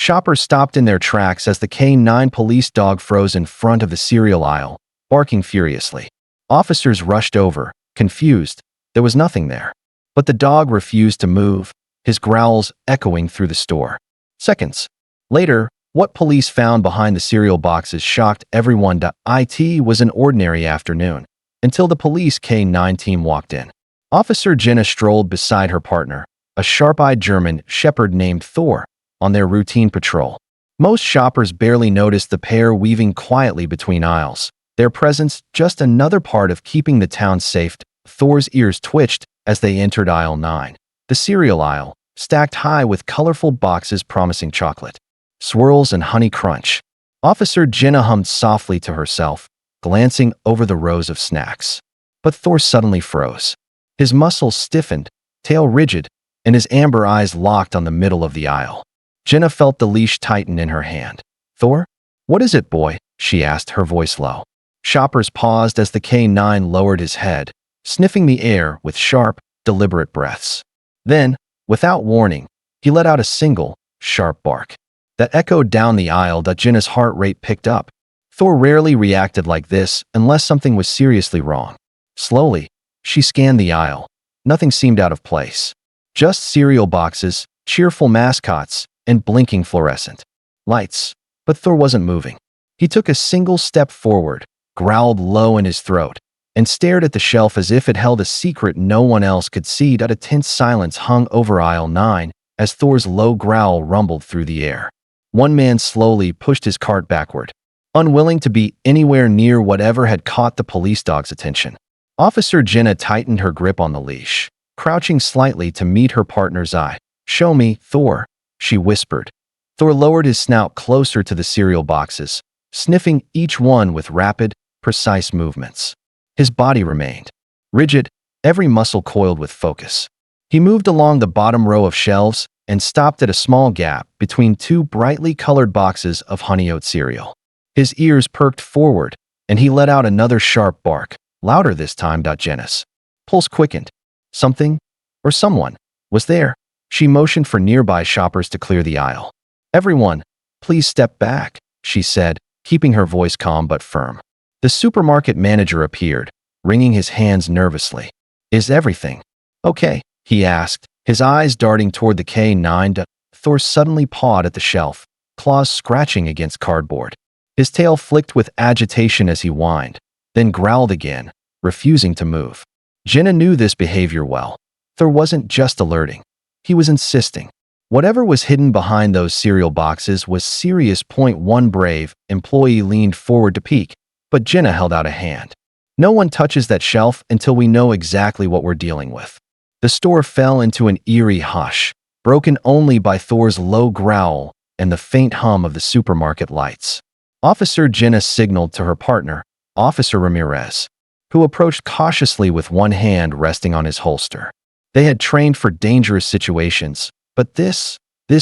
Shoppers stopped in their tracks as the K9 police dog froze in front of the cereal aisle, barking furiously. Officers rushed over, confused. There was nothing there. But the dog refused to move, his growls echoing through the store. Seconds later, what police found behind the cereal boxes shocked everyone. It was an ordinary afternoon, until the police K9 team walked in. Officer Jenna strolled beside her partner, a sharp-eyed German shepherd named Thor, on their routine patrol. Most shoppers barely noticed the pair weaving quietly between aisles, their presence just another part of keeping the town safe. Thor's ears twitched as they entered aisle 9, the cereal aisle, stacked high with colorful boxes promising chocolate, swirls, and honey crunch. Officer Jenna hummed softly to herself, glancing over the rows of snacks. But Thor suddenly froze. His muscles stiffened, tail rigid, and his amber eyes locked on the middle of the aisle. Jenna felt the leash tighten in her hand. "Thor? What is it, boy?" she asked, her voice low. Shoppers paused as the K9 lowered his head, sniffing the air with sharp, deliberate breaths. Then, without warning, he let out a single, sharp bark that echoed down the aisle. Jenna's heart rate picked up. Thor rarely reacted like this unless something was seriously wrong. Slowly, she scanned the aisle. Nothing seemed out of place. Just cereal boxes, cheerful mascots, and blinking fluorescent lights. But Thor wasn't moving. He took a single step forward, growled low in his throat, and stared at the shelf as if it held a secret no one else could see. A tense silence hung over aisle 9 as Thor's low growl rumbled through the air. One man slowly pushed his cart backward, unwilling to be anywhere near whatever had caught the police dog's attention. Officer Jenna tightened her grip on the leash, crouching slightly to meet her partner's eye. "Show me, Thor," she whispered. Thor lowered his snout closer to the cereal boxes, sniffing each one with rapid, precise movements. His body remained rigid, every muscle coiled with focus. He moved along the bottom row of shelves and stopped at a small gap between two brightly colored boxes of honey oat cereal. His ears perked forward, and he let out another sharp bark, louder this time. Jenna's pulse quickened. Something, or someone, was there. She motioned for nearby shoppers to clear the aisle. "Everyone, please step back," she said, keeping her voice calm but firm. The supermarket manager appeared, wringing his hands nervously. "Is everything okay?" he asked, his eyes darting toward the K9. Thor suddenly pawed at the shelf, claws scratching against cardboard. His tail flicked with agitation as he whined, then growled again, refusing to move. Jenna knew this behavior well. Thor wasn't just alerting. He was insisting. Whatever was hidden behind those cereal boxes was serious. One brave employee leaned forward to peek, but Jenna held out a hand. "No one touches that shelf until we know exactly what we're dealing with." The store fell into an eerie hush, broken only by Thor's low growl and the faint hum of the supermarket lights. Officer Jenna signaled to her partner, Officer Ramirez, who approached cautiously with one hand resting on his holster. They had trained for dangerous situations, but this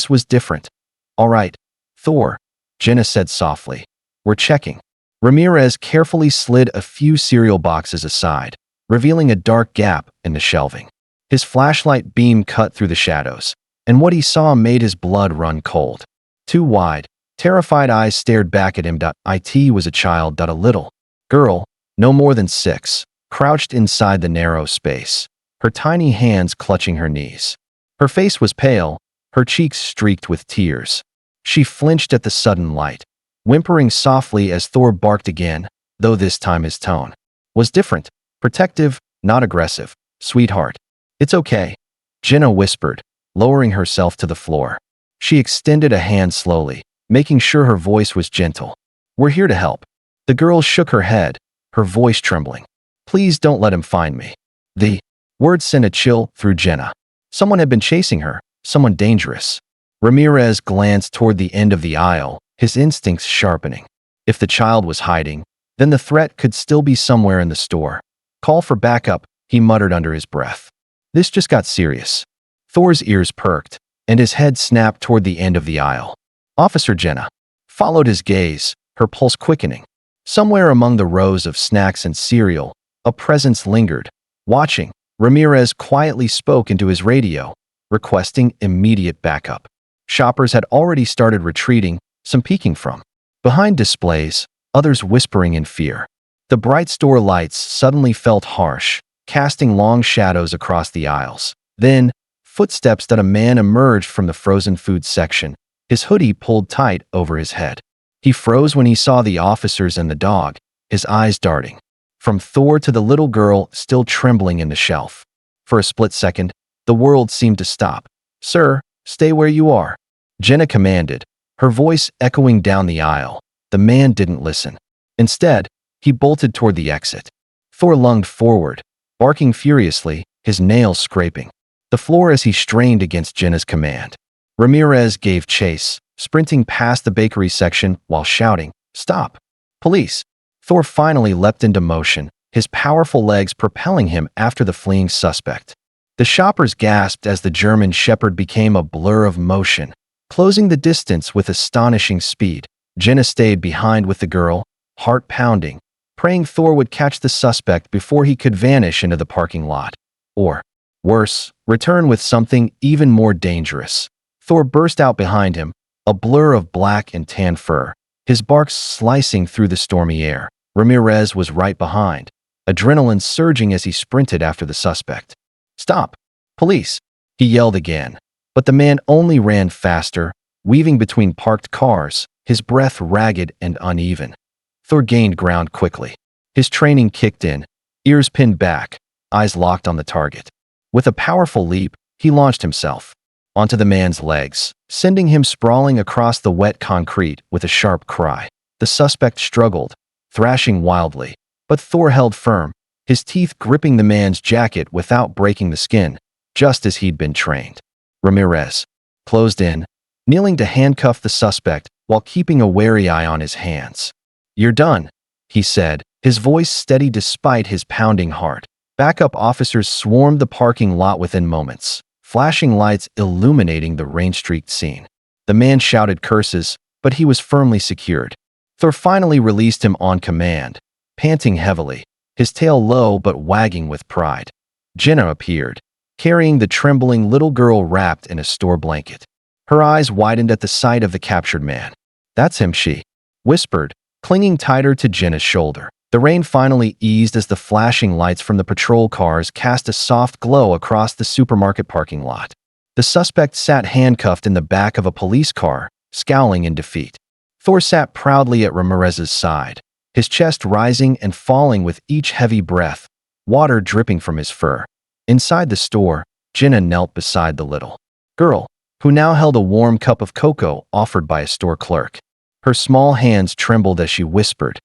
was different. "All right, Thor," Jenna said softly. "We're checking." Ramirez carefully slid a few cereal boxes aside, revealing a dark gap in the shelving. His flashlight beam cut through the shadows, and what he saw made his blood run cold. Two wide, terrified eyes stared back at him. It was a child. A little girl, no more than 6, crouched inside the narrow space, her tiny hands clutching her knees. Her face was pale, her cheeks streaked with tears. She flinched at the sudden light, whimpering softly as Thor barked again, though this time his tone was different, protective, not aggressive. "Sweetheart, it's okay," Jenna whispered, lowering herself to the floor. She extended a hand slowly, making sure her voice was gentle. "We're here to help." The girl shook her head, her voice trembling. "Please don't let him find me." The word sent a chill through Jenna. Someone had been chasing her, someone dangerous. Ramirez glanced toward the end of the aisle, his instincts sharpening. If the child was hiding, then the threat could still be somewhere in the store. "Call for backup," he muttered under his breath. This just got serious. Thor's ears perked, and his head snapped toward the end of the aisle. Officer Jenna followed his gaze, her pulse quickening. Somewhere among the rows of snacks and cereal, a presence lingered. Watching, Ramirez quietly spoke into his radio, requesting immediate backup. Shoppers had already started retreating, some peeking from behind displays, others whispering in fear. The bright store lights suddenly felt harsh, casting long shadows across the aisles. Then, footsteps that a man emerged from the frozen food section, his hoodie pulled tight over his head. He froze when he saw the officers and the dog, his eyes darting from Thor to the little girl still trembling in the shelf. For a split second, the world seemed to stop. "Sir, stay where you are," Jenna commanded, her voice echoing down the aisle. The man didn't listen. Instead, he bolted toward the exit. Thor lunged forward, barking furiously, his nails scraping the floor as he strained against Jenna's command. Ramirez gave chase, sprinting past the bakery section while shouting, "Stop! Police!" Thor finally leapt into motion, his powerful legs propelling him after the fleeing suspect. The shoppers gasped as the German Shepherd became a blur of motion, closing the distance with astonishing speed. Jenna stayed behind with the girl, heart pounding, praying Thor would catch the suspect before he could vanish into the parking lot. Or, worse, return with something even more dangerous. Thor burst out behind him, a blur of black and tan fur, his bark slicing through the stormy air. Ramirez was right behind, adrenaline surging as he sprinted after the suspect. "Stop! Police!" he yelled again. But the man only ran faster, weaving between parked cars, his breath ragged and uneven. Thor gained ground quickly. His training kicked in, ears pinned back, eyes locked on the target. With a powerful leap, he launched himself onto the man's legs, sending him sprawling across the wet concrete with a sharp cry. The suspect struggled, thrashing wildly, but Thor held firm, his teeth gripping the man's jacket without breaking the skin, just as he'd been trained. Ramirez closed in, kneeling to handcuff the suspect while keeping a wary eye on his hands. "You're done," he said, his voice steady despite his pounding heart. Backup officers swarmed the parking lot within moments, flashing lights illuminating the rain-streaked scene. The man shouted curses, but he was firmly secured. Thor finally released him on command, panting heavily, his tail low but wagging with pride. Jenna appeared, carrying the trembling little girl wrapped in a store blanket. Her eyes widened at the sight of the captured man. "That's him," she whispered, clinging tighter to Jenna's shoulder. The rain finally eased as the flashing lights from the patrol cars cast a soft glow across the supermarket parking lot. The suspect sat handcuffed in the back of a police car, scowling in defeat. Thor sat proudly at Ramirez's side, his chest rising and falling with each heavy breath, water dripping from his fur. Inside the store, Jenna knelt beside the little girl, who now held a warm cup of cocoa offered by a store clerk. Her small hands trembled as she whispered,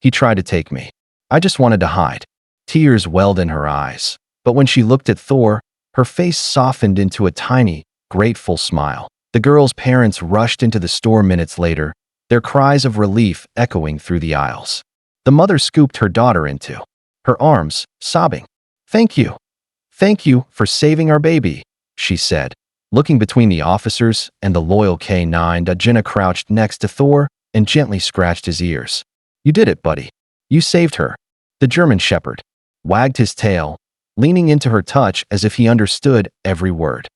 He tried to take me. I just wanted to hide." Tears welled in her eyes, but when she looked at Thor, her face softened into a tiny, grateful smile. The girl's parents rushed into the store minutes later, their cries of relief echoing through the aisles. The mother scooped her daughter into her arms, sobbing. Thank you for saving our baby," she said, looking between the officers and the loyal K9. Jenna crouched next to Thor and gently scratched his ears. "You did it, buddy. You saved her." The German Shepherd wagged his tail, leaning into her touch as if he understood every word.